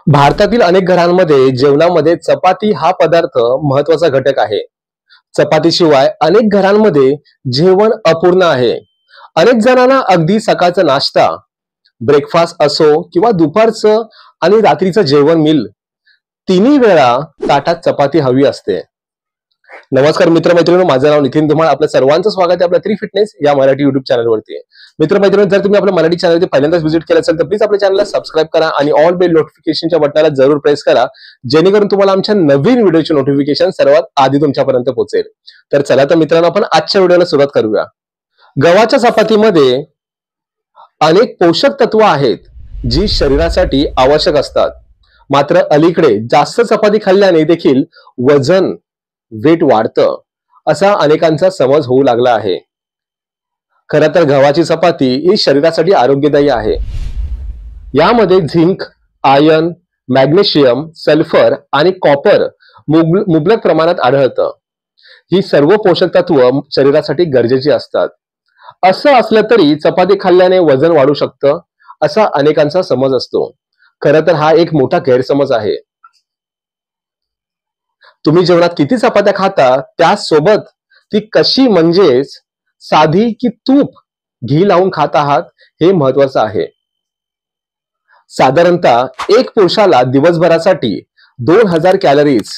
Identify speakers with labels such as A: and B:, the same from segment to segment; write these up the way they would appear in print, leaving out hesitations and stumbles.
A: भारतातील अनेक घरांमध्ये जेवणामध्ये चपाती हा पदार्थ महत्वाचा घटक आहे. चपातीशिवाय अनेक घरांमध्ये जेवण अपूर्ण आहे. अनेक जणांना अगदी सकाळचा नाश्ता, ब्रेकफास्ट असो किंवा दुपारचं आणि रात्रीचं जेवण मिल तिन्ही वेळा ताटात चपाती हवी असते. नमस्कार मित्रमैत्रिणींनो, माझं नाव नितीन धुमाळ. आपल्या सर्वांचं स्वागत आहे आपल्या थ्री फिटनेस या मराठी युट्यूब चॅनलवरती. मित्रमैत्रिणींनो, जर तुम्ही आपल्या मराठी चॅनलवरती पहिल्यांदाच व्हिजिट केलं असेल तर प्लीज आपल्या चॅनलला सबस्क्राईब करा आणि ऑल बेल नोटिफिकेशनच्या बटनाला जरूर प्रेस करा, जेणेकरून तुम्हाला आमच्या नवीन व्हिडिओची नोटिफिकेशन सर्वात आधी तुमच्यापर्यंत पोहोचेल. तर चला तर मित्रांनो, आपण आजच्या व्हिडिओला सुरुवात करूया. गव्हाच्या चपातीमध्ये अनेक पोषक तत्व आहेत जी शरीरासाठी आवश्यक असतात. मात्र अलीकडे जास्त चपाती खाल्ल्याने देखील वजन वेट वाढतं असा अनेकांचा समज होऊ लागला आहे. खरं तर गव्हाची चपाती ही शरीरासाठी आरोग्यदायी आहे. यामध्ये झिंक, आयर्न, मॅग्नेशियम, सल्फर आणि कॉपर मुबलक प्रमाणात आढळतं. ही सर्व पोषक तत्व शरीरासाठी गरजेची असतात. असं असलं तरी चपाती खाल्ल्याने वजन वाढू शकतं असा अनेकांचा समज असतो. खरं तर हा एक मोठा गैरसमज आहे. तुम्ही जेवणात किती चपात्या खाता त्यासोबत ती कशी, म्हणजेच साधी की तूप घी लावून खात आहात हे महत्वाचं आहे. साधारणतः एक पुरुषाला दिवसभरासाठी 2000 कॅलरीज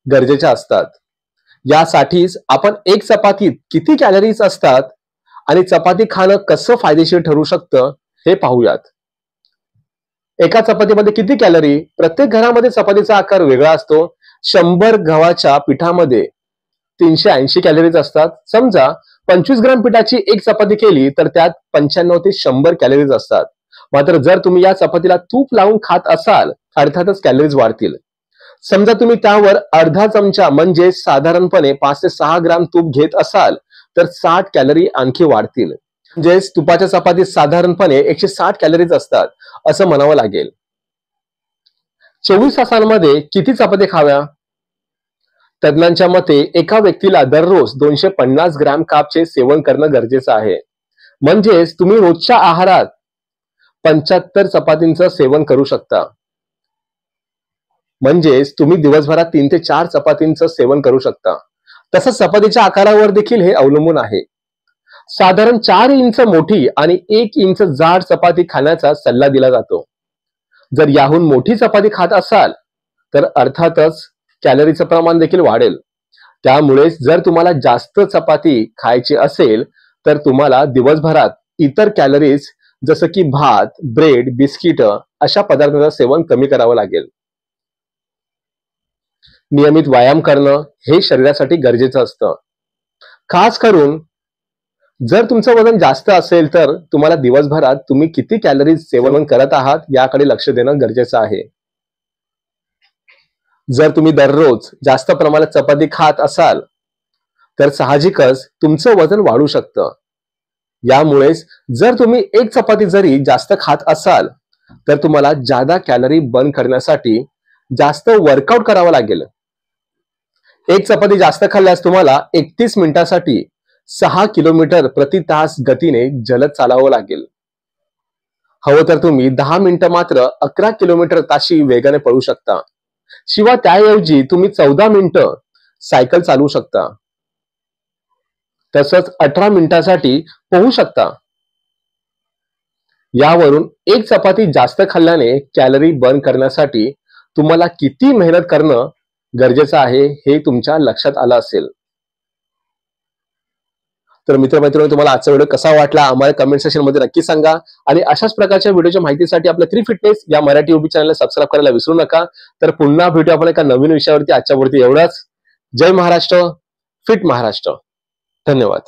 A: गरजेच्या असतात. यासाठीच आपण एक चपातीत किती कॅलरीज असतात आणि चपाती खाणं कसं फायदेशीर ठरू शकतं हे पाहूयात. एका चपातीमध्ये किती कॅलरी? प्रत्येक घरामध्ये चपातीचा आकार वेगळा असतो. 100 गव्हाच्या पिठामध्ये 380 कॅलरीज असतात. समजा 25 ग्राम पिठाची एक चपाती केली तर त्यात 95 ते 100 कॅलरीज असतात. मात्र जर तुम्ही या चपातीला तूप लावून खात असाल अर्थातच कॅलरीज वाढतील. समजा तुम्ही त्यावर अर्धा चमचा म्हणजे साधारणपणे 5 ते 6 ग्राम तूप घेत असाल तर 60 कॅलरी आणखी वाढतील. म्हणजेच तुपाच्या चपातीत साधारणपणे 160 कॅलरीज असतात असं म्हणावं लागेल. 24 तासांमध्ये किती चपाती खाव्या? तज्ञांच्या मते एका व्यक्तीला दररोज 250 ग्रॅम कार्बचे सेवन करणं गरजेचं आहे. म्हणजेच तुम्ही रोजच्या आहारात 75 चपातींचं सेवन करू शकता. म्हणजेच तुम्ही दिवसभरात 3 ते 4 चपातींचं सेवन करू शकता. तसंच चपातीच्या आकारावर देखील हे अवलंबून आहे. साधारण 4 इंच मोठी आणि 1 इंच जाड चपाती खाण्याचा सल्ला दिला जातो. जर याहून मोठी चपाती खात असाल तर अर्थातच कॅलरीचं प्रमाण देखील वाढेल. त्यामुळे जर तुम्हाला जास्त चपाती खायची असेल तर तुम्हाला दिवसभरात इतर कॅलरीज जसं की भात, ब्रेड, बिस्किट अशा पदार्थांचं सेवन कमी करावं लागेल. नियमित व्यायाम करणं हे शरीरासाठी गरजेचं असतं. खास करून जर तुमचं वजन जास्त असेल तर तुम्हाला दिवसभरात तुम्ही किती कॅलरीज सेवन करत आहात याकडे लक्ष देणं गरजेचं आहे. जर तुम्ही दररोज जास्त प्रमाणात चपाती खात असाल तर साहजिकच तुमचं वजन वाढू शकतं. यामुळेच जर तुम्ही एक चपाती जरी जास्त खात असाल तर तुम्हाला जादा कॅलरी बर्न करण्यासाठी जास्त वर्कआउट करावं लागेल. एक चपाती जास्त खाल्ल्यास तुम्हाला 31 मिनिटासाठी 6 किलोमीटर प्रति तास गतीने जलद चालावं लागेल. हवं तर तुम्ही 10 मिनिटं मात्र 11 किलोमीटर ताशी वेगाने पळू शकता. शिवाय त्याऐवजी तुम्ही 14 मिनिटं सायकल चालवू शकता. तसंच 18 मिनिटांसाठी पोहू शकता. यावरून एक चपाती जास्त खाल्ल्याने कॅलरी बर्न करण्यासाठी तुम्हाला किती मेहनत करणं गरजेचं आहे हे तुमच्या लक्षात आलं असेल. तर मित्रमैत्रिणी, तुम्हाला आजचा व्हिडिओ कसा वाटला आम्हाला कमेंट सेक्शन मध्ये नक्की सांगा. आणि अशाच प्रकारच्या व्हिडिओच्या माहितीसाठी आपल्या थ्री फिटनेस या मराठी युट्यूब चॅनलला सबस्क्राईब करायला विसरू नका. तर पुन्हा भेटू आपण एका नवीन विषयावरती. आजच्यावरती एवढंच. जय महाराष्ट्र, फिट महाराष्ट्र. धन्यवाद.